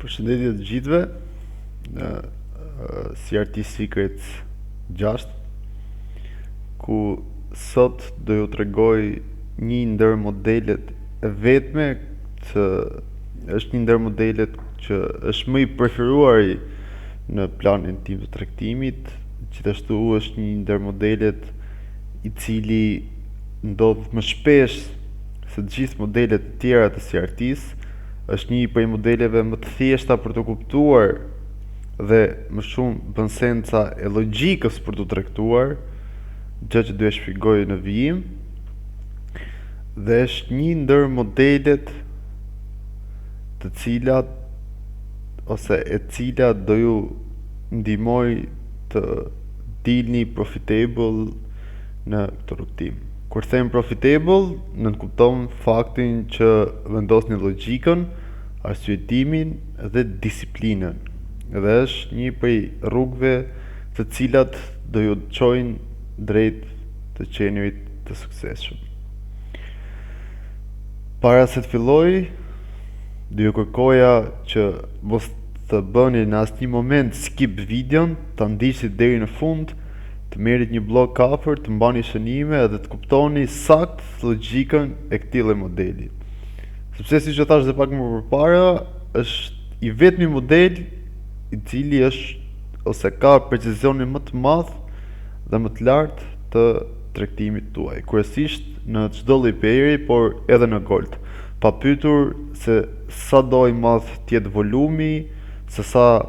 Përshëndetje të gjithëve në CRT Secrets 6, ku sot do ju tregoj një ndër modelet e vetme është një ndër modelet që është më i preferuari në planin tim të tregtimit. Gjithashtu është një ndër modelet i cili ndodh më shpesh se të gjithë modelet e tjera të CRT-s. Është një prej modeleve më të thjeshta për të kuptuar dhe më shumë bën senca e logjikës për të trajtuar, gjë që do e shpjegoj në vijim. Dhe është një ndër modelet të cilat do ju ndihmoj të dilni profitable në këtë rrugtim. Kur them profitable, nënkupton faktin që vendosni logjikën, arsyetimin dhe disiplinën. Dhe është një prej rrugëve të cilat do ju çojnë drejt të qenurit të suksesshëm. Para se të filloj, do ju kërkoja që mos të bëni në asnjë moment skip videon, ta ndiqni deri në fund, të merrit një blok afër, të mbani shënime dhe të kuptoni sakt logjikën e këtij modeli. Sepse siç e thash edhe pak më përpara, është i vetmi model i cili është ose ka precizonin më të madh dhe më të lartë të tregtimit tuaj, kryesisht në çdo lloj peri, por edhe në gold. Pa pyetur se sa do i madh të jetë volumi, se sa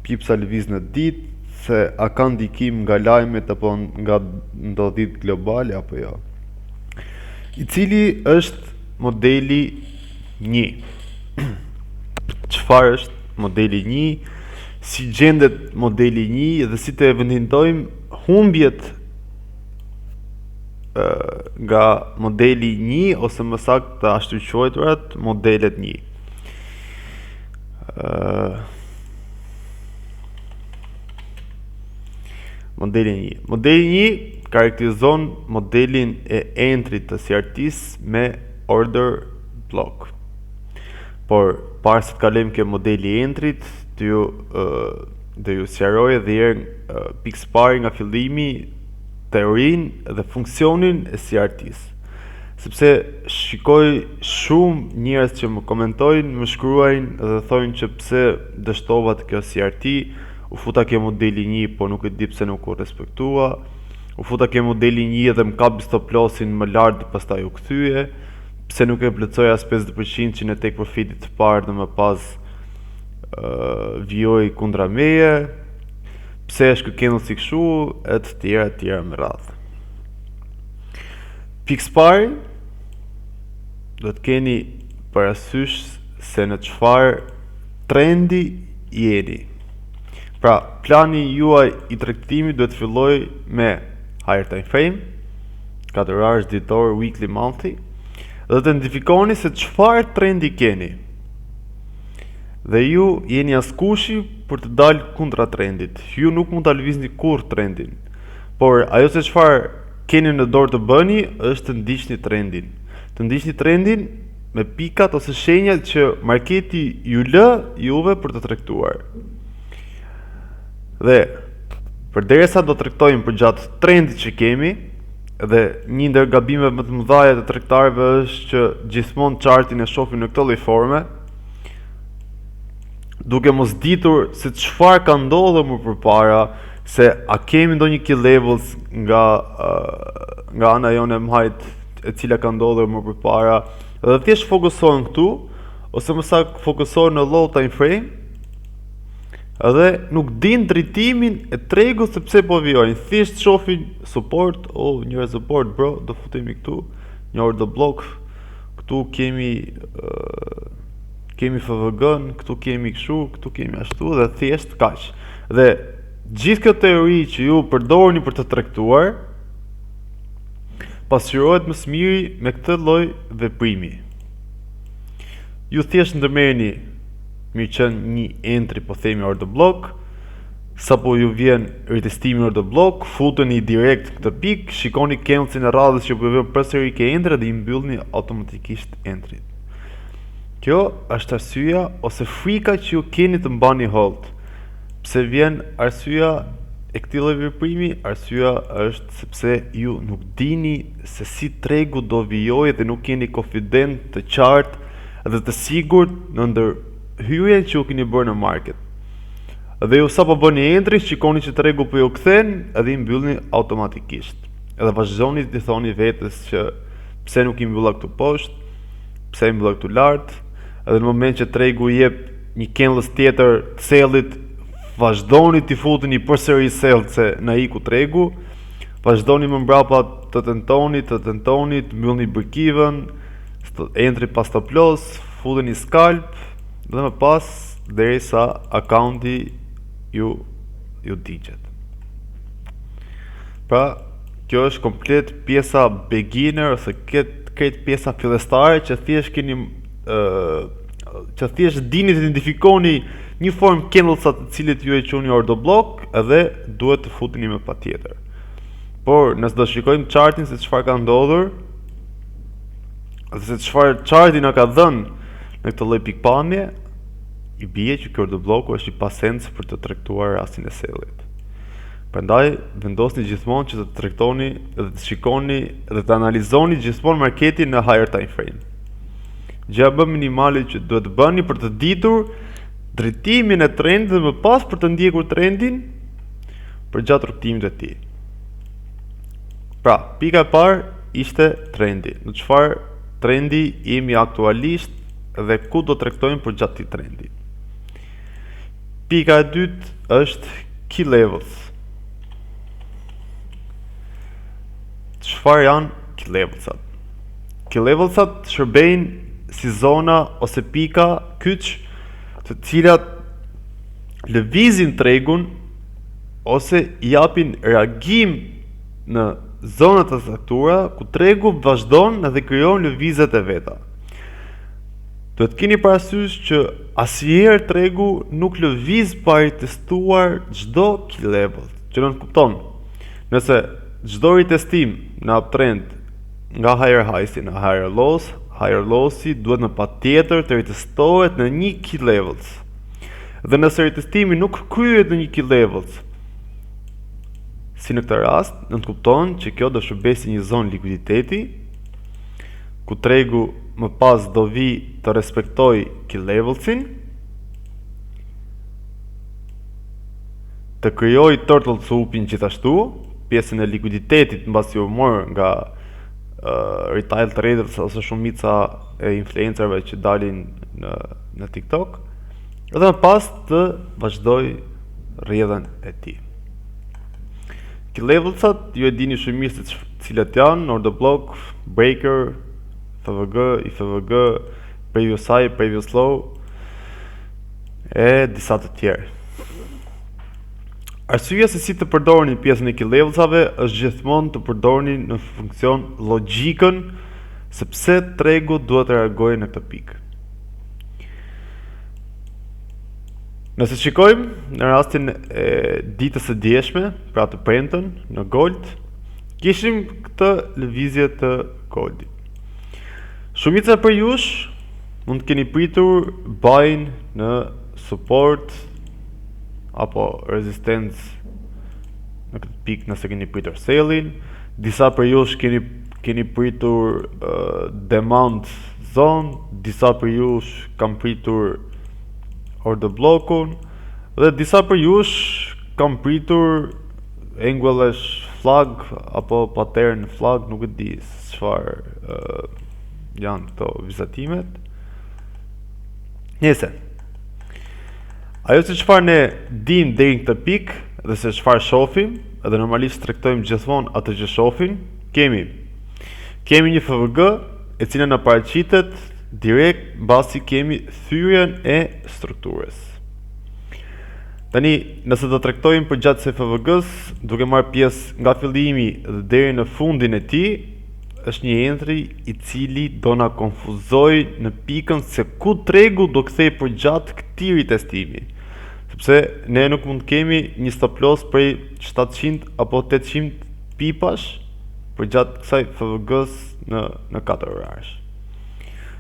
pipsa lëviz në ditë, se a ka ndikim nga lajmet apo nga ndodhit globale apo jo. I cili është modeli 1. Çfarë është modeli 1? Si gjendet modeli 1 dhe si të evidentojmë humbjet nga modeli 1 ose më saktë të ashtu quajturat modelet 1. Modeli 1. Modeli 1 karakterizon modelin e entrit të CRT-s me order block. Por para se të kalojmë ke modeli i entrit, do ju sqaroj edhe herë pikë pari nga fillimi, teorinë dhe funksionin e CRT-s. Sepse shikoj shumë njerëz që më komentojnë, më shkruajnë dhe thonë që pse dështova të kjo CRT, u futa ke modeli 1, po nuk e di pse nuk u respektua. U futa ke modeli 1 dhe më kapi stop lossin më lart dhe pastaj u kthye. Pse nuk e plotësoj as 50% që në take profitit të parë dhe më pas vijoj kundra meje. Pse është ky candle si kështu, e të tjera me radhë. Pikë parë, do të keni parasysh se në çfarë trendi jeni. Pra, plani juaj i tregtimit duhet të filloj me higher time frame, 4 orësh, ditor, weekly, monthly, dhe të identifikoni se çfarë trendi keni. Dhe ju jeni askushi për të dalë kundra trendit. Ju nuk mund ta lëvizni kurrë trendin. Por ajo se çfarë keni në dorë të bëni është të ndiqni trendin. Të ndiqni trendin me pikat ose shenjat që marketi ju lë juve për të tregtuar. Dhe përderisa do tregtojmë për gjatë trendit që kemi, dhe një ndër gabimet më të mëdha të tregtarëve është që gjithmonë chartin e shohin në këtë lloj forme, duke mos ditur se çfarë ka ndodhur më përpara, se a kemi ndonjë key levels nga ana jone mhajt e cila ka ndodhur më përpara, dhe thjesht fokusohen këtu, ose më saktë fokusohen në low time frame, edhe nuk din drejtimin e tregut sepse po vijojnë. Thjesht shohin support, njëra support bro, do futemi këtu, një order block, këtu kemi FVG-n, këtu kemi kështu, këtu kemi ashtu dhe thjesht kaq. Dhe gjithë kjo teori që ju përdorni për të tregtuar, pasqyrohet më së miri me këtë lloj veprimi. Ju thjesht ndërmerrni mirë qenë një entry, po themi order block, sa po ju vjen retestimi order block, futeni direkt këtë pikë, shikoni candlesin e radhës që po vjen përsëri ke entry dhe i mbyllni automatikisht entryt. Kjo është arsyeja ose frika që ju keni të mbani hold. Pse vjen arsyeja e këtij lloji veprimi? Arsyeja është sepse ju nuk dini se si tregu do vijojë dhe nuk keni konfident të qartë dhe të sigurt në ndërhyrjen që ju keni bërë në market. Dhe ju sa po bëni entry, shikoni që tregu po ju kthen edhe i mbyllni automatikisht. Edhe vazhdoni të thoni vetes që pse nuk i mbylla këtu poshtë, pse i mbylla këtu lart, edhe në moment që tregu i jep një candles tjetër të sellit, vazhdoni t'i futeni përsëri sell se na iku tregu, vazhdoni më mbrapa të tentoni, të mbyllni break-even, entry pas stop loss, futeni scalp dhe më pas derisa akaunti ju digjet. Pra, kjo është komplet pjesa beginner ose këtë pjesa fillestare që thjesht keni që thjesht dini të identifikoni një formë candlesat të cilit ju e quani order block edhe duhet të futeni me patjetër. Por nëse do shikojmë chartin se çfarë ka ndodhur, dhe se çfarë charti na ka dhënë në këtë lloj pikpamje, i bie që ky order bloku është i pasens për të tregtuar rastin e sellit. Prandaj vendosni gjithmonë që të tregtoni dhe të shikoni dhe të analizoni gjithmonë marketin në higher time frame. Gjëja më minimale që duhet të bëni për të ditur drejtimin e trendit dhe më pas për të ndjekur trendin përgjatë rrugtimit të tij. Pra, pika e parë ishte trendi. Në çfarë trendi jemi aktualisht dhe ku do tregtojmë përgjatë këtij trendi. Pika e dytë është key levels. Çfarë janë key levelsat? Key levelsat shërbejnë si zona ose pika kyç të cilat lëvizin tregun ose japin reagim në zonat e caktuara ku tregu vazhdon dhe krijon lëvizjet e veta. Duhet keni parasysh që asnjëherë tregu nuk lëviz pa i testuar çdo key level. Që nuk kupton. Nëse çdo ritestim në uptrend nga higher highs në higher lows-i duhet në patjetër të ritestohet në një key levels. Dhe nëse ritestimi nuk kryhet në një key levels, si në këtë rast, nënkupton që kjo do shërbejë si një zonë likuiditeti, ku tregu më pas do vi të respektoj key levelsin, të krijoj turtle swoopin gjithashtu, pjesën e likuiditetit mbasi u mor nga retail traders ose shumica e influencerëve që dalin në TikTok, dhe më pas të vazhdoj rrjedhën e tij. Key levelsat ju e dini shumë mirë se cilat janë: order block, breaker, FVG, IFVG, previous high, previous low e disa të tjerë. Arsyeja se si të përdorni pjesën e key levelsave është gjithmonë të përdorni në funksion logjikën sepse tregu duhet të reagojë në këtë pikë. Nëse shikojmë në rastin e ditës së djeshme, pra të premten në gold, kishim këtë lëvizje të goldit. Shumica për jush mund të keni pritur bajnë në support apo rezistencë në këtë pikë nëse keni pritur sellin, disa për jush keni pritur demand zone, disa për jush kam pritur order blockun dhe disa për jush kam pritur angulesh flag apo pattern flag, nuk e di çfarë janë këto vizatimet. Nëse ajo se çfarë ne dim deri në këtë pikë dhe se çfarë shohim, edhe normalisht tregtojmë gjithmonë atë që shohim, kemi një FVG e cila na paraqitet direkt mbasi kemi thyrjen e strukturës. Tani, nëse do tregtojmë përgjatë së FVG-s, duke marrë pjesë nga fillimi dhe deri në fundin e tij, është një entry i cili do na konfuzoj në pikën se ku tregu do kthej përgjatë këtij ritestimi. Sepse ne nuk mund të kemi një stop loss prej 700 apo 800 pipash përgjatë kësaj FVG-s në 4 orësh.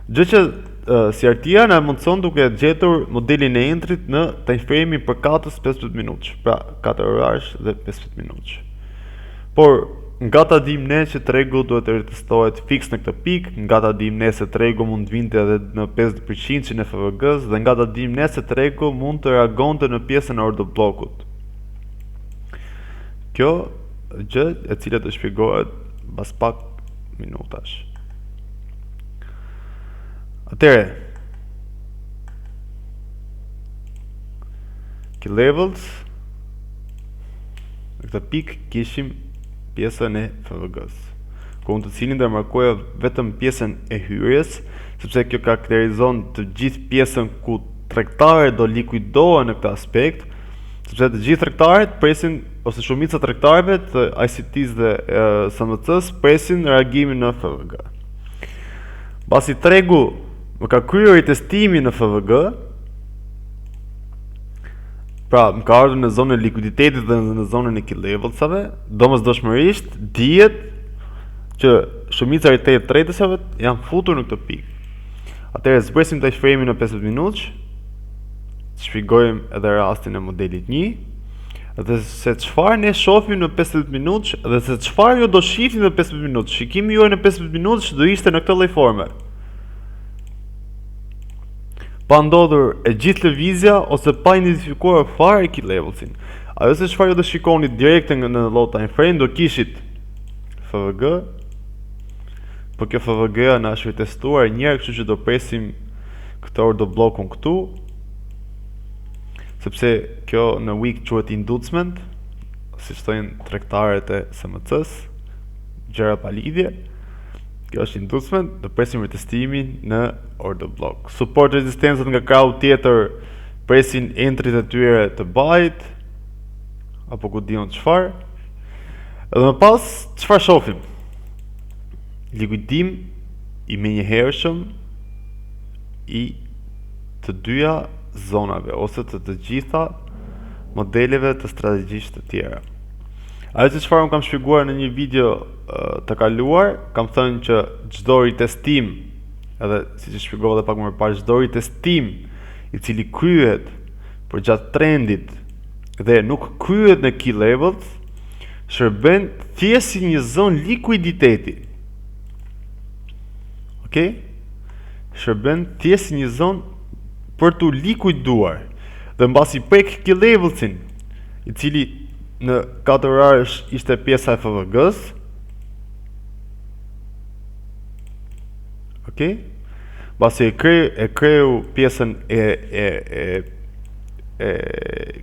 Gjë që CRT-a na mundson duke gjetur modelin e entrit në time frame për katës 15 minutësh, pra 4 orarësh dhe 15 minutësh. Por nga ta dim ne që tregu duhet të ritestohet fix në këtë pikë, nga ta dim ne se tregu mund të vinte edhe në 50% në FVG-s dhe nga ta dim ne se tregu mund të reagonte në pjesën e order blockut. Kjo gjë e cila të shpjegohet pas pak minutash. Atëre, key levels, në këtë pikë kishim pjesën e FVG-s, ku unë të cilin dhe markoja vetëm pjesën e hyrjes, sepse kjo karakterizon të gjithë pjesën ku tregtarët do likuidohen në këtë aspekt, sepse të gjithë tregtarët presin, ose shumica tregtarëve të ICT-s dhe SMC-s presin reagimin në FVG. Pasi tregu më ka kryer testimin në FVG, pra më ka ardhur në zonën e likuiditetit dhe në zonën e key levelsave, domosdoshmërisht dihet që shumica e tradesave janë futur në këtë pikë. Atëherë zbresim time frame-in në 15 minutësh, shpjegojmë edhe rastin e modelit 1, dhe se çfarë ne shohim në 15 minutësh dhe se çfarë ju do shihni në 15 minutësh. Shikimi juaj në 15 minutësh do ishte në këtë lloj forme. Pa ndodhur e gjithë lëvizja ose pa identifikuar fare key levelsin. Ajo se çfarë do shikoni direkte në low time frame do kishit FVG, por kjo FVG na është testuar një herë, kështu që do presim këtë order blockun këtu, sepse kjo në week quhet inducement, siç thonë tregtarët e SMC-s, gjëra pa lidhje. Kjo është inducement, do presim retestimin në order block. Support rezistencët nga krahu tjetër presin entrit e tyre të bajt, apo ku dion çfarë. Edhe më pas, çfarë shohim? Likuidim i menjëhershëm i të dyja zonave, ose të gjitha modeleve të strategjisht të tjera. Ajo që çfarë unë kam shpjeguar në një video të kaluar, kam thënë që çdo ritestim, edhe siç e shpjegova edhe pak më parë, çdo ritestim i cili kryhet përgjatë trendit dhe nuk kryhet në key levels, shërben thjesht si një zonë likuiditeti. Okej? Shërben thjesht si një zonë për të likuiduar. Dhe mbasi prek key levelsin, i cili në 4 orarësh ishte pjesa e FVG-s. Okej? Mbasi e kreu pjesën e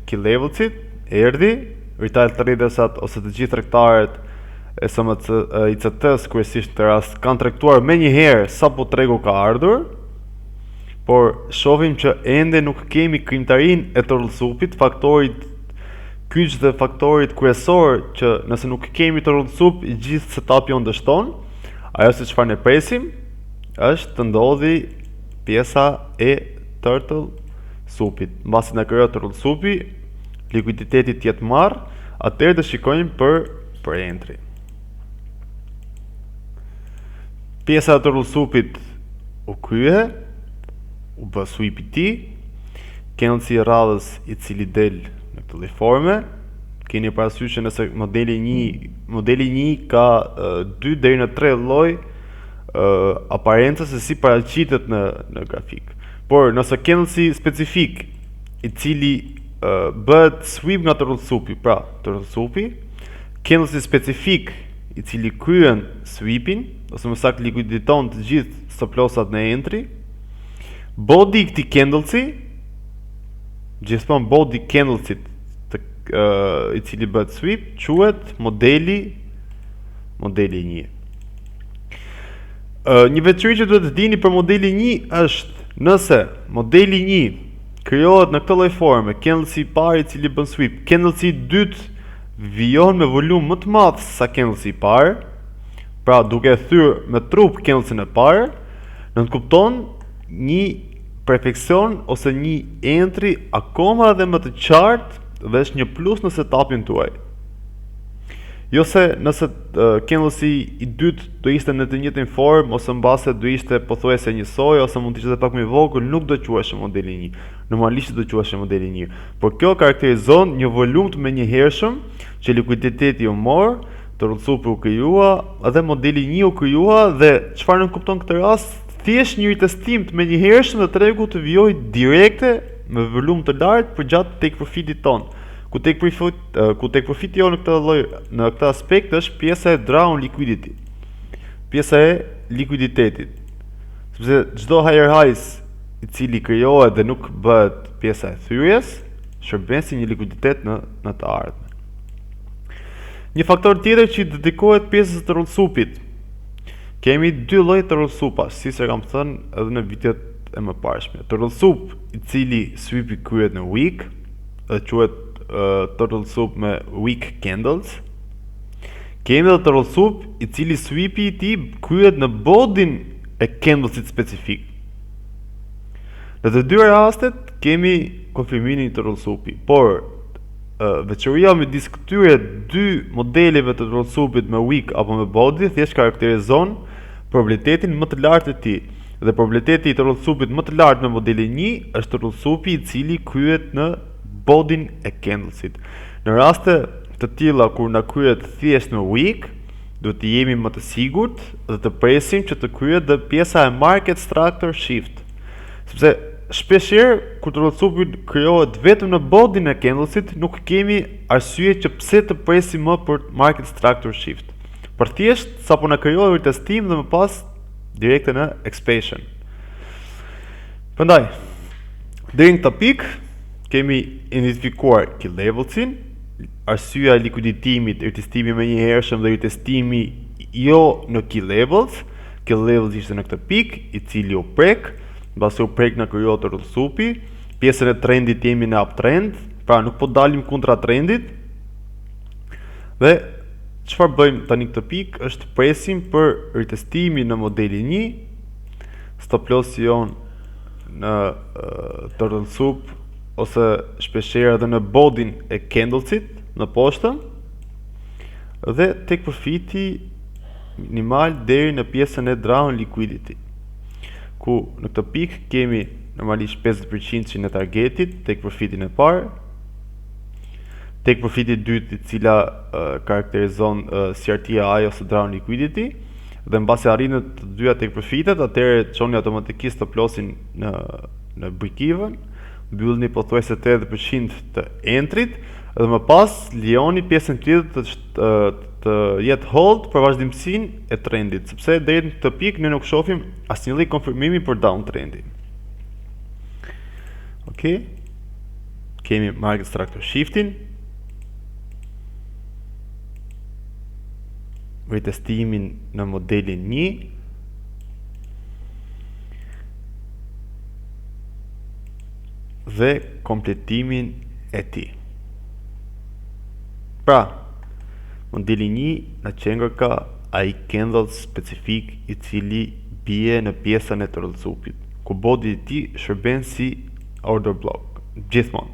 key levelsit, erdhi, retail tradesat ose të gjithë tregtarët e SMC ICT-s kryesisht të rast kanë tregtuar më një herë sapo tregu ka ardhur, por shohim që ende nuk kemi krijimtarinë e torllsupit, faktorit kyç dhe faktorit kryesor që nëse nuk kemi torllsup, i gjithë setupi on dështon. Ajo se çfarë ne presim është të ndodhi pjesa e turtle supit. Mbasi na krijohet turtle supi, likuiditeti të jetë marr, atëherë do shikojmë për entry. Pjesa e turtle supit u krye, u bë sweep i tij, candlesi i radhës i cili del në këtë lloj forme. Keni parasysh që nëse modeli 1 ka 2 deri në 3 lloj aparencë se si paraqitet në grafik. Por nëse candlesi specifik i cili bëhet sweep nga torllsupi, pra torllsupi, candlesi specifik i cili kryen sweepin, ose më saktë likuiditon të gjithë stop lossat në entry, body i këtij candlesi, gjithmonë body candlesit i cili bëhet sweep, quhet modeli 1. Një veçori që duhet të dini për modeli 1 është nëse modeli 1 krijohet në këtë lloj forme, candlesi i parë i cili bën sweep, candlesi i dytë vijon me volum më të madh sa candlesi i parë, pra duke thyer me trup candlesin e parë, nënkupton një perfekcion ose një entry akoma edhe më të qartë dhe është një plus në setupin tuaj. Jo se nëse candlesi i dytë do ishte në të njëjtin formë ose mbase do ishte pothuajse njësoj ose mund të ishte pak më i vogël, nuk do quheshte modeli 1. Normalisht do quheshte modeli 1. Por kjo karakterizon një volum të menjëhershëm që likuiditeti u mor, torrentsupi u krijua dhe modeli 1 u krijua dhe çfarë nuk kupton këtë rast, thjesht një testim të menjëhershëm dhe tregu të vijojë direkte me volum të lartë përgjatë take profitit ton. Ku take profiti jo në këtë aspekt është pjesa e drawn liquidity. Pjesa e likuiditetit. Sepse çdo higher highs i cili krijohet dhe nuk bëhet pjesa e thyrjes, shërben si një likuiditet në të ardhmen. Një faktor tjetër që i dedikohet pjesës të torrentssupit. Kemi dy lloje torrentsupash, si se kam thënë edhe në videot e mëparshme. Torrentsup i cili sweepi kryhet në wick, dhe quhet torrentsup me wick candles. Kemi edhe torrentsup i cili sweepi i tij kryhet në bodin e candlesit specifik. Në të dy rastet kemi konfirmimin e torrentsupi, por veçoria midis këtyre dy modeleve të torrentsupit me wick apo me body thjesht karakterizon probabilitetin më të lartë të tij. Dhe probabiliteti i torrentsupit më të lartë me modelin 1 është torrentsupi i cili kryhet në bodin e candlesit. Në raste të tilla kur na kryhet thjesht në wick, duhet të jemi më të sigurt dhe të presim që të kryhet dhe pjesa e market structure shift. Sepse shpeshherë kur torrentsupi krijohet vetëm në bodin e candlesit, nuk kemi arsye që pse të presim më për market structure shift. Për thjesht sapo na krijohet retestim dhe më pas direkte në expansion. Prandaj, deri në këtë pikë kemi identifikuar key levelsin, arsyeja e likuiditimit, retestimi më njëhershëm dhe retestimi jo në key levels. Key levels ishte në këtë pikë, i cili u prek, mbasi u prek na krijohet torrentsupi, pjesën e trendit jemi në uptrend, pra nuk po dalim kundra trendit. Dhe çfarë bëjmë tani këtë pikë është presim për retestimin në modelin 1, stop loss jon në torrentsup ose shpeshherë edhe në bodin e candlesit në poshtë dhe take profiti minimal deri në pjesën e drawn liquidity, ku në këtë pikë kemi normalisht 50% në targetit, take profitin e parë, take profiti i dytë, i cila karakterizon CRTI ose drawn liquidity, dhe mbasi arrinët të dyja take profitet, atëherë çoni automatikisht stop lossin në break even, mbyllni pothuajse 80% të entrit dhe më pas lejoni pjesën tjetër të jetë hold për vazhdimsinë e trendit, sepse deri në këtë pikë ne nuk shohim asnjë lloj konfirmimi për downtrendin. Okej. Kemi market structure shiftin, retestimin në modelin 1, dhe kompletimin e tij. Pra, modeli 1 në qendër ka ai candle specifik i cili bie në pjesën e torrentsupit, ku bodi i tij shërben si order block gjithmonë.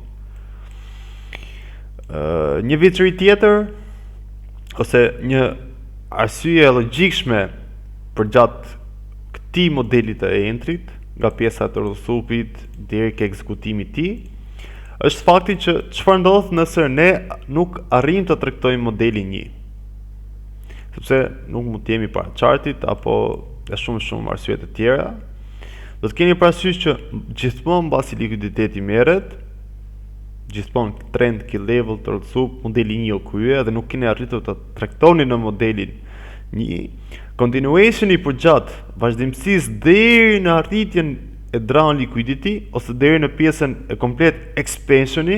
Një veçori tjetër ose një arsye logjikshme përgjatë këtij modeli të entrit, nga pjesa e torrentsupit deri ke ekzekutimi i tij, është fakti që çfarë ndodh nëse ne nuk arrijmë të trajtojmë modelin 1. Sepse nuk mund të jemi para chartit apo e shumë arsye të tjera. Do të keni parasysh që gjithmonë mbasi likuiditeti merret, gjithmonë trend key level torrentsup modeli 1 u krye dhe nuk keni arritur të traktoni në modelin 1. Continuation i përgjatë vazhdimësisë deri në arritjen e drawn liquidity ose deri në pjesën e komplet expansioni,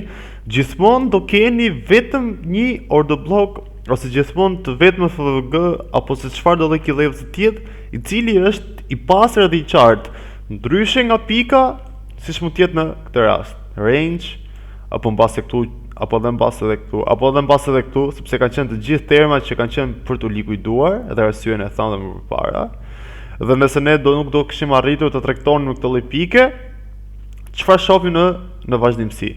gjithmonë do keni vetëm një order block ose gjithmonë të vetëm FVG apo se çfarë do lloj key levels të tjetër, i cili është i pastër dhe i qartë, ndryshe nga pika, siç mund të jetë në këtë rast, range apo mbase këtu apo edhe mbase edhe këtu, apo edhe mbase edhe këtu, sepse kanë qenë të gjithë termat që kanë qenë për të likuiduar, edhe arsyeën e thamë më përpara. Dhe nëse ne nuk do kishim arritur të tregtonim në këtë lloj pike, çfarë shohim në vazhdimsi?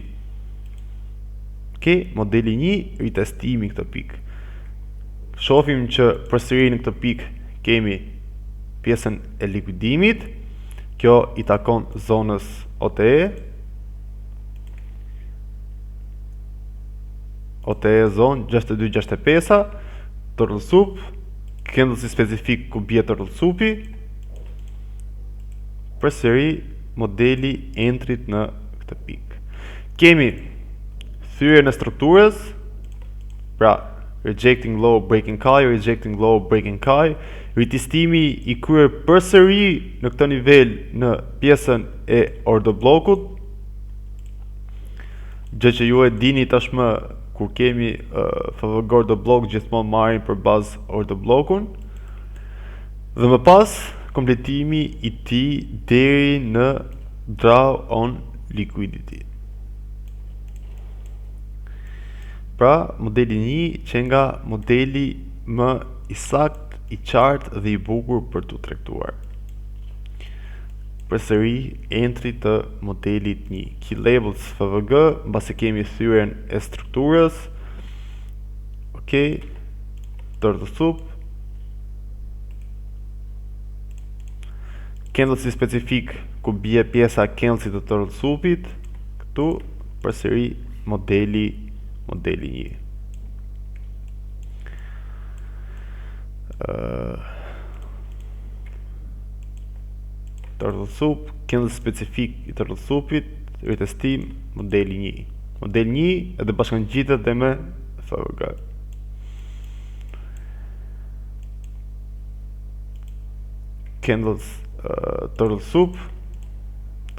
Okej, modeli 1 ritestimi këtë pikë. shohim që përsëri në këtë pikë kemi pjesën e likuidimit. Kjo i takon zonës OTE. OTE zonë 6265, turtle soup, këndësi specifik ku bie turtle soupi, përsëri modeli entrit në këtë pikë. Kemi thyrje në strukturës, pra rejecting low, breaking high, rejecting low, breaking high, ritistimi i kryer përsëri në këtë nivel në pjesën e order blockut, gjë që ju e dini tashmë kur kemi FVG order block gjithmonë marrin për bazë order blockun, dhe më pas kompletimi i tij deri në draw on liquidity. Pra, modeli 1 që nga modeli më i sakt, i qartë dhe i bukur për t'u tregtuar. Përsëri entry të modelit 1. Key labels FVG, mbasi kemi thyrjen e strukturës. Okej. Turtle soup. Candlestick specifik ku bie pjesa candlestick të turtle soupit. Këtu përsëri modeli 1. Turtle soup, candlestick specifik i turtle soupit, retestim modeli 1. Modeli 1 edhe bashkangjitet dhe me FVG. Candlestick turtle soup,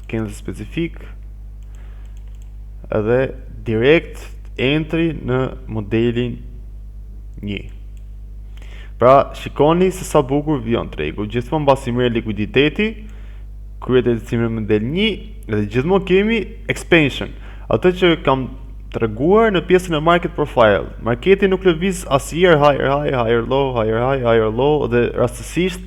candlestick specifik edhe direct entry në modelin 1. Pra, shikoni se sa bukur vjen tregu. Gjithmonë mbasi merr likuiditeti, kryet edicimin në model 1 dhe gjithmonë kemi expansion. Atë që kam treguar në pjesën e market profile. Marketi nuk lëviz asnjëherë higher high, higher low, higher high, higher low dhe rastësisht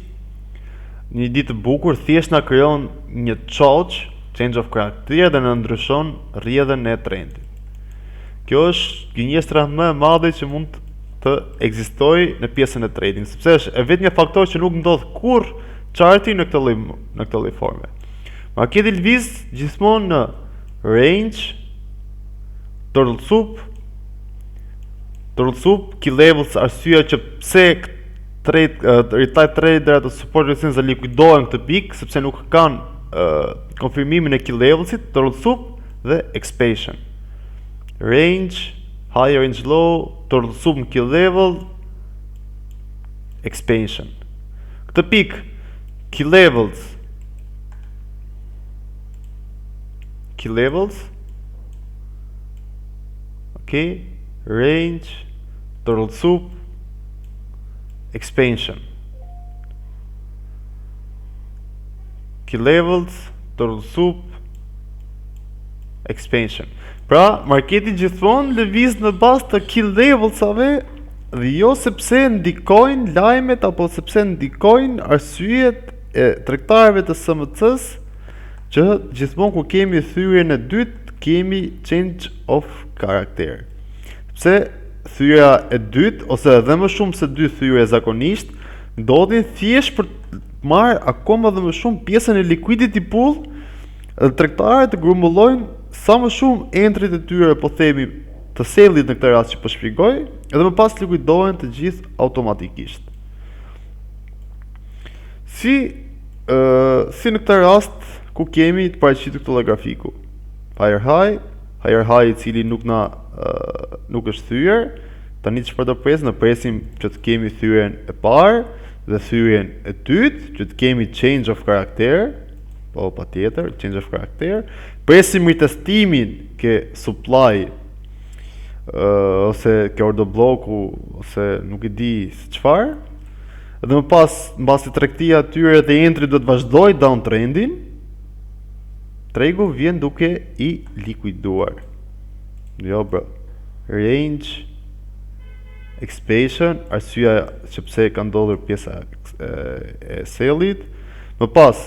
një ditë të bukur thjesht na krijon një change of character dhe na ndryshon rrjedhën e trendit. Kjo është gënjestra më e madhe që mund të ekzistojë në pjesën e trading, sepse është e vetmja faktor që nuk ndodh kurrë charti në këtë lloj forme. Marketi lëviz gjithmonë në range, turtle soup, key levels, arsyeja që pse retail trader të support resistance likuidohen këtë pikë, sepse nuk kanë konfirmimin e key levelsit, turtle soup dhe expansion. Range, high range low, turtle soup në key level, expansion. Këtë pikë, key levels, okay, range, turtle soup, expansion. Key levels, turtle soup, expansion. Pra, marketi gjithmonë lëviz në bazë të key levelsave dhe jo sepse ndikojnë lajmet apo sepse ndikojnë arsyet e tregtarëve të SMC-s, që gjithmonë kur kemi thyrjen e dytë kemi change of character. Sepse thyrja e dytë ose edhe më shumë se dy thyrje zakonisht ndodhin thjesht për të marrë akoma dhe më shumë pjesën e liquidity pool dhe tregtarët të grumbullojnë sa më shumë entrit e tyre, po themi të sellit në këtë rast që po shpjegoj, edhe më pas likuidohen të gjithë automatikisht. Si në këtë rast ku kemi të paraqitur këtë lloj grafiku. Higher high i cili nuk është thyer. Tani çfarë do presim? Ne presim që të kemi thyrjen e parë dhe thyrjen e dytë, që të kemi change of character. Po, patjetër, change of character. Presim ritestimin ke supply ose ke order blocku ose nuk e di se çfarë. Dhe më pas, mbasi tregtia atyre dhe entry do të vazhdoj downtrendin, tregu vjen duke i likuiduar. Jo bro. Range, expansion, arsyeja që pse ka ndodhur pjesa e sellit. Më pas,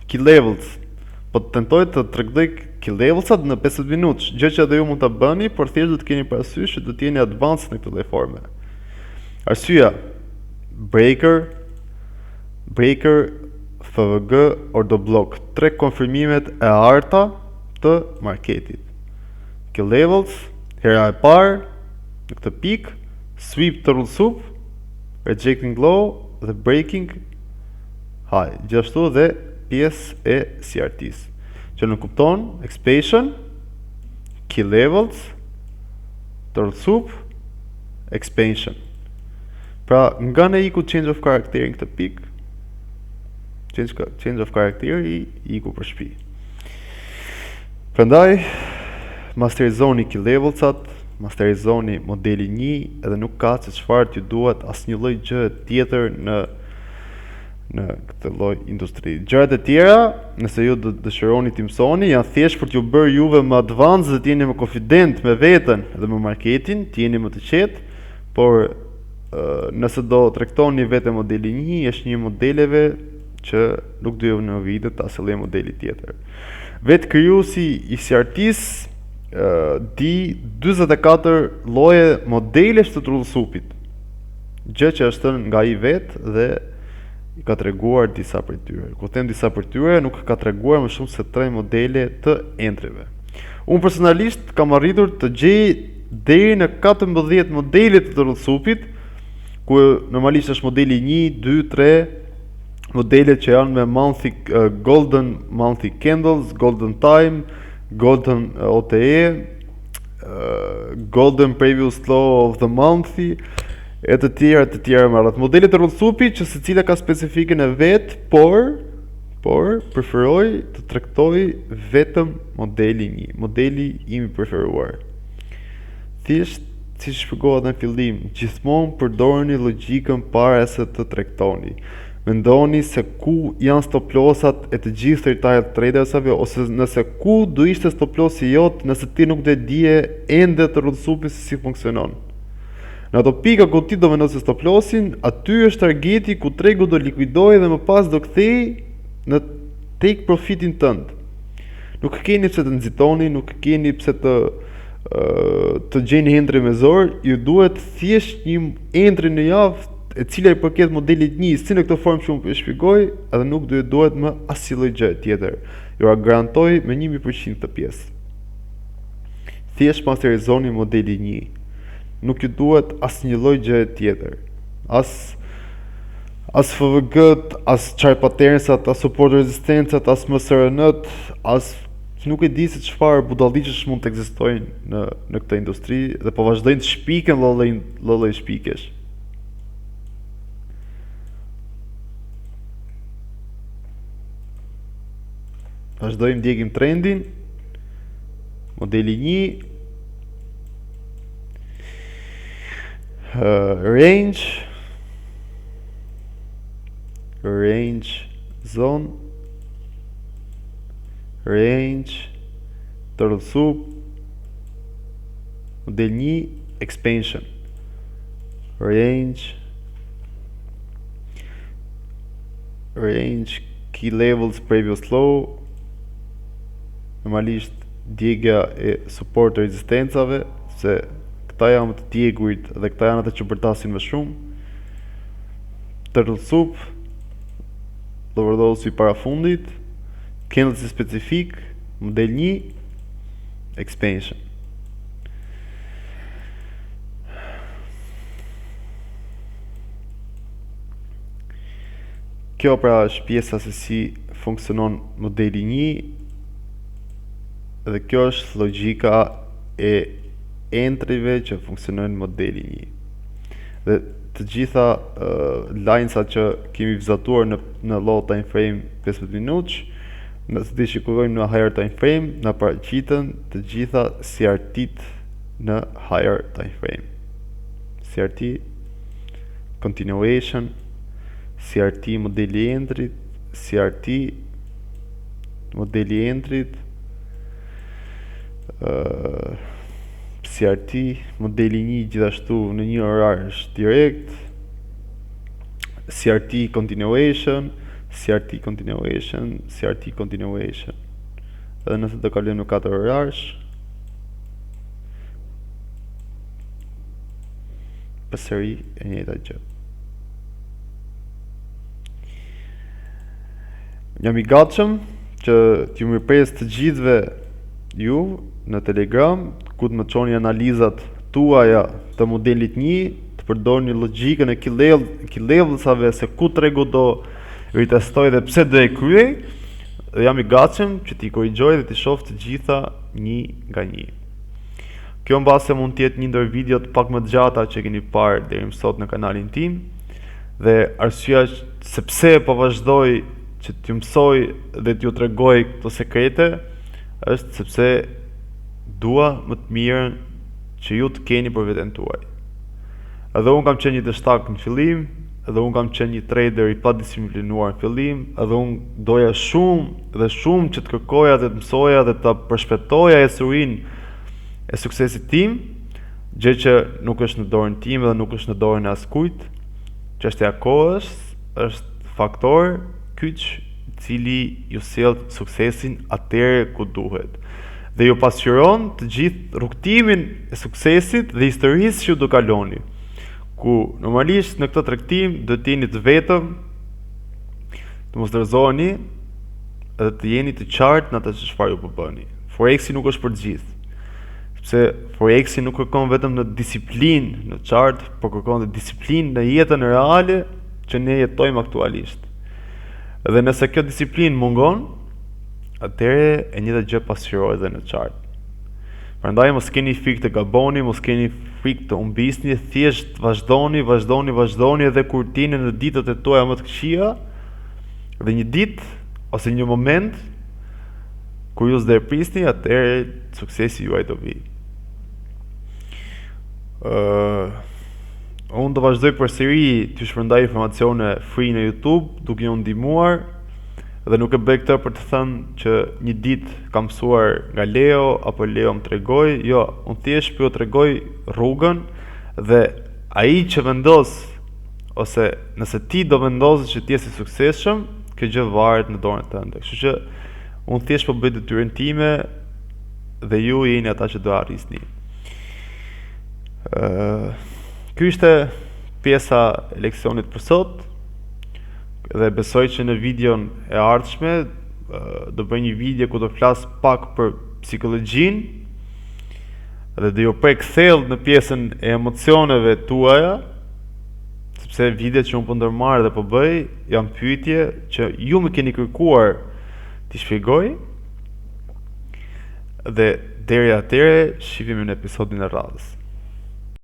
key levels, po të tentoj të tregoj key levelsat në 50 minutë, gjë që edhe ju mund ta bëni, por thjesht do të keni parasysh që do të jeni advanced në këtë lloj forme. Arsyeja, breaker, FVG, ordoblok, 3 konfirmimet e arta të marketit. Kill levels, hera e parë, në këtë pik, sweep turtle soup, rejecting low dhe breaking high. Gjithashtu dhe pjesë e CRT-s. Që në kupton, expansion, kill levels, turtle soup, expansion. Pra, nga ne iku change of character në këtë pik, change of character i iku për shpi. Prandaj, masterizoni kill levelsat, masterizoni modeli 1 edhe nuk ka se çfarë t'ju duhet asnjë lloj gjë tjetër në këtë lloj industri. Gjërat e tjera, nëse ju dëshironi t'i mësoni, janë thjesht për t'ju bërë juve më advanced dhe t'jeni më confident me veten dhe me marketin, t'jeni më të qetë, por nëse do tregtoni vetë modeli 1, është një modeleve që nuk do ju në vitet ta sillë modeli tjetër. Vetë krijuesi i CRT-s di 44 lloje modelesh të trullsupit. Gjë që është thënë nga ai vetë dhe i ka treguar disa prej tyre. Kur them disa prej tyre, nuk ka treguar më shumë se 3 modele të entrive. Unë personalisht kam arritur të gjej deri në 14 modele të trullsupit, ku normalisht është modeli 1, 2, 3, modelet që janë me golden monthly candles, golden time, golden OTE, golden previous low of the monthly, e të tjera më radh. Modelet e trullsupit që secila ka specifikën e vet, por preferoj të tregtoj vetëm modeli 1, modeli im i preferuar. Thjesht, si shpjegohet në fillim, gjithmonë përdorni logjikën para se të tregtoni. Mendoni se ku janë stop lossat e të gjithë retail tradersave, ose nëse ku do ishte stop lossi jot nëse ti nuk do dije ende të trullsupit se si funksionon. Në ato pika ku ti do vendosë stop lossin, aty është targeti ku tregu do likuidojë dhe më pas do kthej në take profitin tënd. Nuk keni pse të nxitoni, nuk keni pse të gjeni entry me zor, ju duhet thjesht një entry në javë e cila i përket modelit 1, si në këtë formë që unë po shpjegoj, edhe nuk do ju duhet më asnjë lloj gjë tjetër. Ju garantoj me 1000% të pjesë. Thjesht masterizoni modeli 1. Nuk ju duhet asnjë lloj gjë tjetër. As FVG-t, as chart patterns-at, as support rezistencat, as MSRN-t, as nuk e di se çfarë budalliqesh mund të ekzistojnë në këtë industri dhe po vazhdojnë të shpiken lloj shpikesh. Vazhdojmë ndjekim trendin. Modeli 1, range zone, range, turtle soup, model 1, expansion, range, key levels, previous low, normalisht djegja e support të rezistencave, se këta janë më të djegurit dhe këta janë ato që bërtasin më shumë. Turtle soup, overdose i parafundit, candlestick specifik, model 1, expansion. Kjo pra është pjesa se si funksionon modeli 1 dhe kjo është logjika e entryve që funksionojnë modeli 1. Dhe të gjitha linesat që kemi vizatuar në low time frame 15 minutësh, nëse të shikojmë në higher time frame, na paraqiten të gjitha CRT-t në higher time frame. CRT continuation, CRT modeli entrit, CRT modeli entrit, CRT modeli 1 gjithashtu në një orar është direkt, CRT continuation, CRT continuation, CRT continuation. Edhe nëse të kalojmë në 4 orarsh, përsëri e njëjta gjë. Jam i gatshëm që t'ju mirëpres të gjithëve ju në Telegram, ku të më çoni analizat tuaja të modelit 1, të përdorni logjikën e killellsave se ku tregu do ritestoj dhe pse do e kryej, dhe jam i gatshëm që t'i korrigjoj dhe t'i shoh të gjitha një nga një. Kjo mbase mund t'jetë një ndër videot pak më të gjata që keni parë deri më sot në kanalin tim, dhe arsyeja sepse po vazhdoj që t'ju mësoj dhe t'ju tregoj këto sekrete është sepse dua më të mirën që ju të keni për veten tuaj. Edhe unë kam qenë një dështak në fillim, edhe unë kam qenë një trader i pa disiplinuar në fillim, edhe unë doja shumë dhe shumë që të kërkoja dhe të mësoja dhe të përshpetoja esurinë e suksesit tim, gjë që nuk është në dorën tim dhe nuk është në dorën e askujt. Çështja e kohës është faktor kyç i cili ju sjell suksesin atëherë ku duhet dhe ju pasqyron të gjithë rrugtimin e suksesit dhe historisë që ju do kaloni, ku normalisht në këtë tregtim do të jeni të vetëm, të mos dorëzoheni dhe të jeni të qartë në atë çfarë ju po bëni. Forexi nuk është për të gjithë, sepse Forexi nuk kërkon vetëm në disiplinë në qartë, por kërkon dhe disiplinë në jetën reale që ne jetojmë aktualisht. Dhe nëse kjo disiplinë mungon, atëherë e njëjta gjë pasqyrohet edhe në qartë. Prandaj mos keni frikë të gaboni, mos keni frikë të humbisni, thjesht vazhdoni edhe kur tini në ditët e tuaja më të këqija, dhe një ditë ose një moment kur ju s'dërprisni, atëherë suksesi juaj do vi. Unë do vazhdoj përsëri t'ju shpërndaj informacione free në YouTube, duke ju ndihmuar, dhe nuk e bëj këtë për të thënë që një ditë kam mësuar nga Leo apo Leo më tregoi, jo, unë thjesht po ju tregoj rrugën dhe ai që vendos ose nëse ti do vendosësh që ti je i suksesshëm, kjo gjë varet në dorën tënde. Kështu që unë thjesht po bëj detyrën time dhe ju jeni ata që do arrisni. Ky ishte pjesa e leksionit për sot, dhe besoj që në videon e ardhshme do bëj një video ku do flas pak për psikologjinë dhe do ju prek thellë në pjesën e emocioneve tuaja, sepse videot që unë po ndërmarr dhe po bëj janë pyetje që ju më keni kërkuar t'i shpjegoj, dhe deri atëherë shihemi në episodin e radhës.